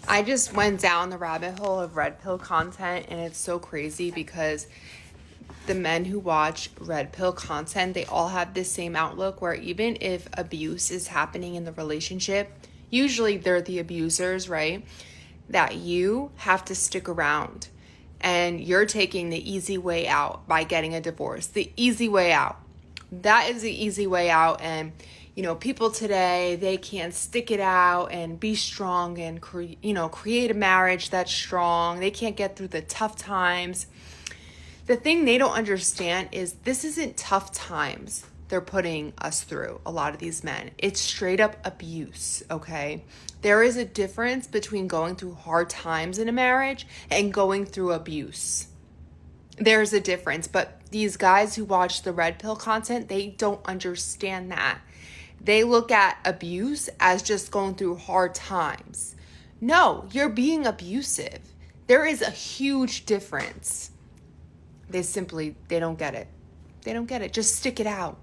I just went down the rabbit hole of red pill content, and it's so crazy because the men who watch red pill content, they all have this same outlook where even if abuse is happening in the relationship, usually they're the abusers, right? That you have to stick around and you're taking the easy way out by getting a divorce. The easy way out. That is the easy way out. And people today, they can't stick it out and be strong and create a marriage that's strong. They can't get through the tough times. The thing they don't understand is this isn't tough times they're putting us through, a lot of these men. It's straight up abuse, okay? There is a difference between going through hard times in a marriage and going through abuse. There's a difference, but these guys who watch the red pill content, they don't understand that. They look at abuse as just going through hard times. No, you're being abusive. There is a huge difference. They don't get it. They don't get it. Just stick it out.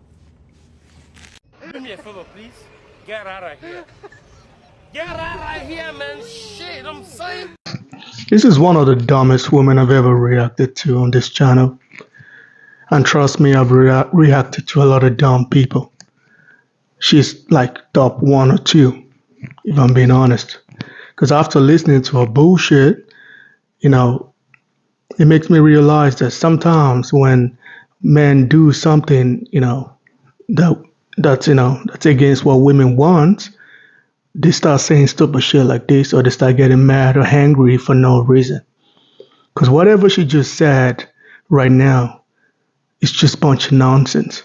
Do me a favor, please. Get out of here. Get out of here, man. Shit, I'm saying. This is one of the dumbest women I've ever reacted to on this channel. And trust me, I've reacted to a lot of dumb people. She's like top 1 or 2, if I'm being honest. Because after listening to her bullshit, it makes me realize that sometimes when men do something, that's against what women want, they start saying stupid shit like this, or they start getting mad or angry for no reason. Because whatever she just said right now is just a bunch of nonsense.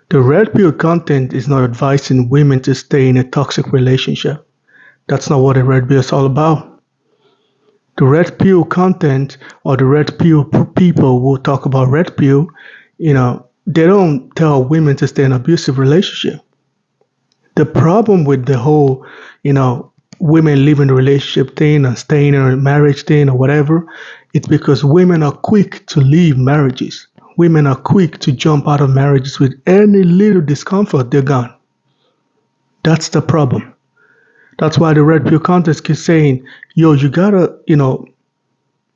The red pill content is not advising women to stay in a toxic relationship. That's not what the red pill is all about. The red pill content or the red pill people who talk about red pill, they don't tell women to stay in an abusive relationship. The problem with the whole, women leaving the relationship thing and staying in a marriage thing or whatever, it's because women are quick to leave marriages. Women are quick to jump out of marriages with any little discomfort, they're gone. That's the problem. That's why the red pill contest keeps saying, yo, you gotta,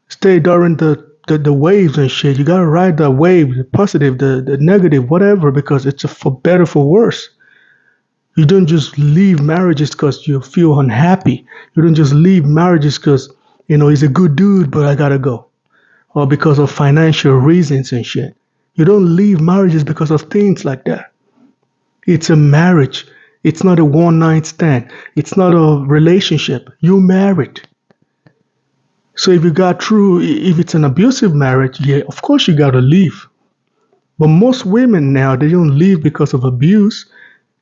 stay during the waves and shit. You gotta ride the wave, the positive, the negative, whatever, because it's for better, for worse. You don't just leave marriages because you feel unhappy. You don't just leave marriages because, he's a good dude, but I gotta go. Or because of financial reasons and shit. You don't leave marriages because of things like that. It's a marriage. It's not a one-night stand. It's not a relationship. You're married. So if it's an abusive marriage, yeah, of course you gotta leave. But most women now, they don't leave because of abuse.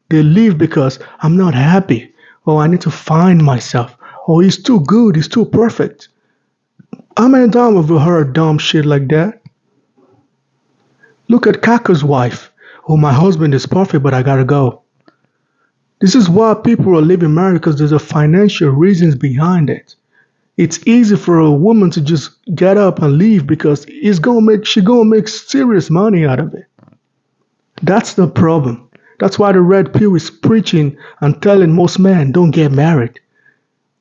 They leave because I'm not happy. Or I need to find myself. Or he's too good, he's too perfect. How many times have you heard dumb shit like that? Look at Kaka's wife. Oh, my husband is perfect, but I gotta go. This is why people are leaving marriage, because there's a financial reasons behind it. It's easy for a woman to just get up and leave because she's gonna make serious money out of it. That's the problem. That's why the red pill is preaching and telling most men don't get married.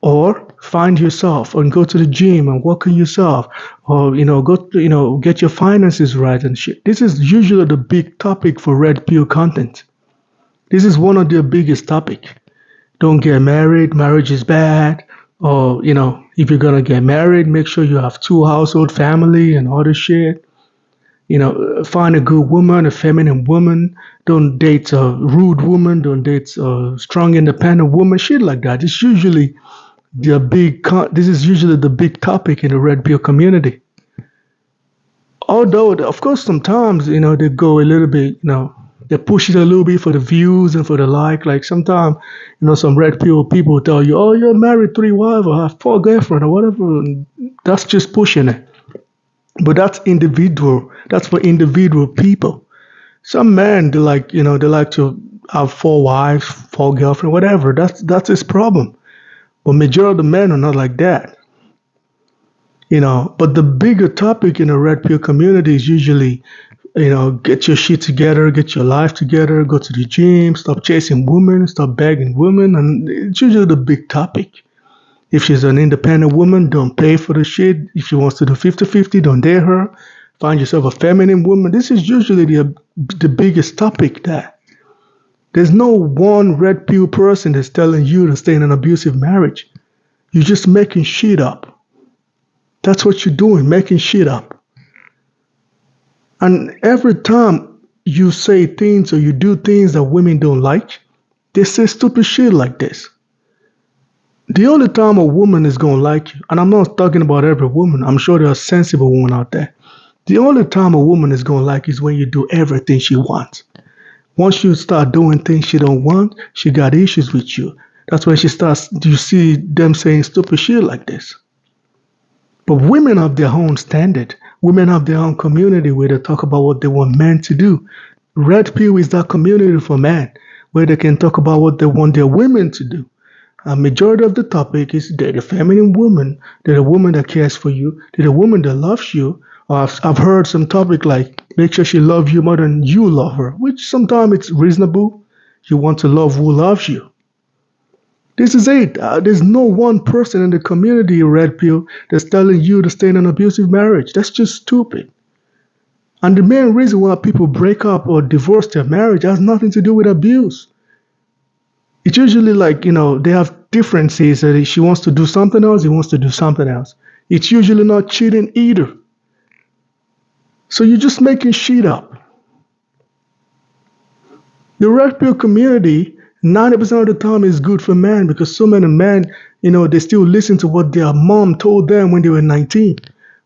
Or find yourself and go to the gym and work on yourself. Or, get your finances right and shit. This is usually the big topic for red pill content. This is one of their biggest topic. Don't get married, marriage is bad. Or, if you're gonna get married, make sure you have 2 household family and all this shit. Find a good woman, a feminine woman. Don't date a rude woman. Don't date a strong, independent woman. Shit like that. This is usually the big topic in the red pill community. Although, of course, sometimes they go a little bit, they push it a little bit for the views and for the like. Like sometimes, some red pill people tell you, oh, you're married 3 wives or have 4 girlfriends or whatever. And that's just pushing it. But that's individual. That's for individual people. Some men, they like to have 4 wives, 4 girlfriends, whatever. That's his problem. But majority of the men are not like that. But the bigger topic in the red pill community is usually, get your shit together, get your life together, go to the gym, stop chasing women, stop begging women, and it's usually the big topic. If she's an independent woman, don't pay for the shit. If she wants to do 50-50, don't date her. Find yourself a feminine woman. This is usually the biggest topic there. There's no one red pill person that's telling you to stay in an abusive marriage. You're just making shit up. That's what you're doing, making shit up. And every time you say things or you do things that women don't like, they say stupid shit like this. The only time a woman is going to like you, and I'm not talking about every woman, I'm sure there are sensible women out there. The only time a woman is going to like you is when you do everything she wants. Once you start doing things she don't want, she got issues with you. That's when you see them saying stupid shit like this. But women have their own standard. Women have their own community where they talk about what they want men to do. Red Pill is that community for men where they can talk about what they want their women to do. A majority of the topic is they're the feminine woman, they're the woman that cares for you, they're the woman that loves you. Or I've heard some topic like make sure she loves you more than you love her, which sometimes it's reasonable. You want to love who loves you. This is it. There's no one person in the community, Red Pill, that's telling you to stay in an abusive marriage. That's just stupid. And the main reason why people break up or divorce their marriage has nothing to do with abuse. It's usually like, they have differences. She wants to do something else, he wants to do something else. It's usually not cheating either. So you're just making shit up. The red pill community, 90% of the time is good for men because so many men, they still listen to what their mom told them when they were 19.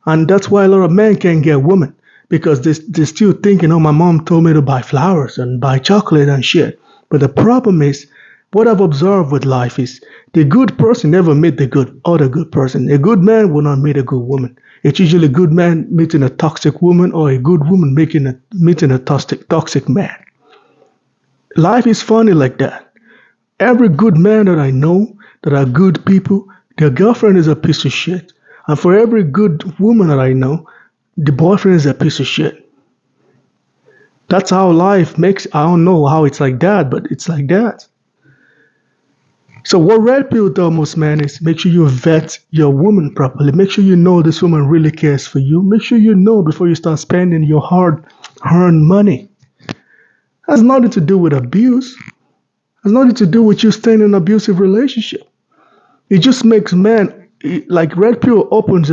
And that's why a lot of men can't get women because they're still thinking, oh, my mom told me to buy flowers and buy chocolate and shit. But the problem is, what I've observed with life is the good person never meet the other good person. A good man will not meet a good woman. It's usually a good man meeting a toxic woman or a good woman meeting a toxic man. Life is funny like that. Every good man that I know that are good people, their girlfriend is a piece of shit. And for every good woman that I know, the boyfriend is a piece of shit. That's how life makes. I don't know how it's like that, but it's like that. So what red pill tells most men is make sure you vet your woman properly. Make sure you know this woman really cares for you. Make sure you know before you start spending your hard-earned money. Has nothing to do with abuse. Has nothing to do with you staying in an abusive relationship. It just makes men, like red pill open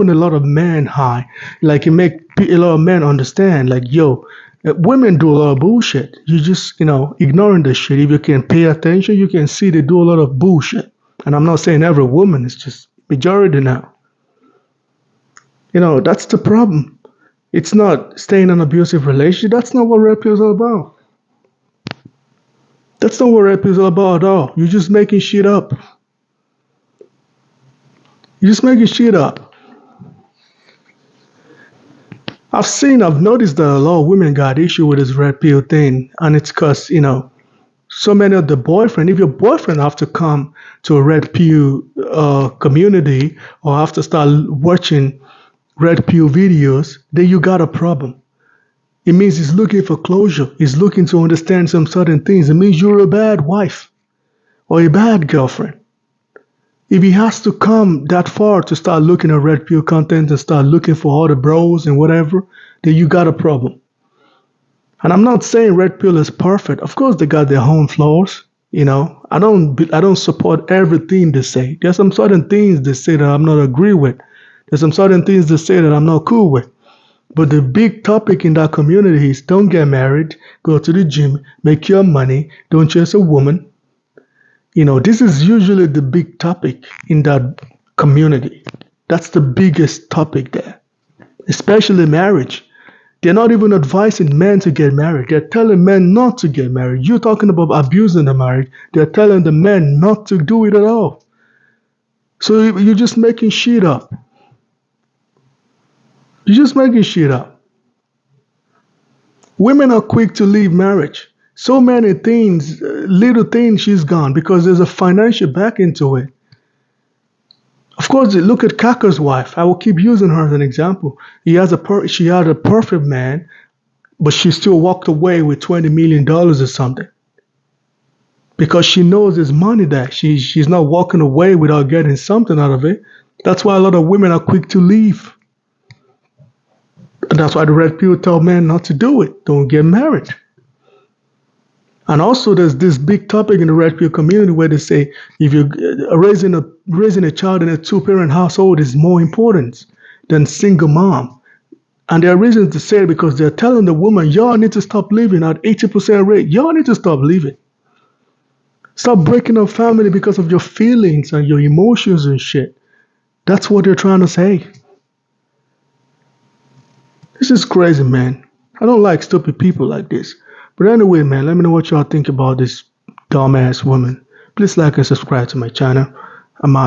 a lot of men high. Like it make a lot of men understand, like, women do a lot of bullshit. You just, ignoring the shit. If you can pay attention, you can see they do a lot of bullshit. And I'm not saying every woman, it's just majority now. That's the problem. It's not staying in an abusive relationship. That's not what red pill is all about. That's not what red pill is all about at all. You're just making shit up. You're just making shit up. I've noticed that a lot of women got issue with this red pill thing, and it's because, so many of the boyfriend, if your boyfriend have to come to a red pill community or have to start watching red pill videos, then you got a problem. It means he's looking for closure. He's looking to understand some certain things. It means you're a bad wife or a bad girlfriend. If he has to come that far to start looking at red pill content and start looking for all the bros and whatever, then you got a problem. And I'm not saying red pill is perfect. Of course, they got their own flaws. I don't support everything they say. There's some certain things they say that I'm not agree with. There's some certain things they say that I'm not cool with. But the big topic in that community is don't get married, go to the gym, make your money, don't chase a woman. This is usually the big topic in that community. That's the biggest topic there, especially marriage. They're not even advising men to get married. They're telling men not to get married. You're talking about abusing the marriage. They're telling the men not to do it at all. So you're just making shit up. You're just making shit up. Women are quick to leave marriage. So many things, little things she's gone because there's a financial back into it. Of course, look at Kaka's wife. I will keep using her as an example. She had a perfect man, but she still walked away with $20 million or something. because she knows there's money there. She's not walking away without getting something out of it. That's why a lot of women are quick to leave. And that's why the red pill tell men not to do it. Don't get married. And also, there's this big topic in the red pill community where they say if you're raising a child in a two-parent household is more important than single mom. And there are reasons to say it because they're telling the woman, y'all need to stop living at 80% rate. Y'all need to stop living. Stop breaking up family because of your feelings and your emotions and shit. That's what they're trying to say. This is crazy, man. I don't like stupid people like this. But anyway, man, let me know what y'all think about this dumbass woman. Please like and subscribe to my channel. I'm out.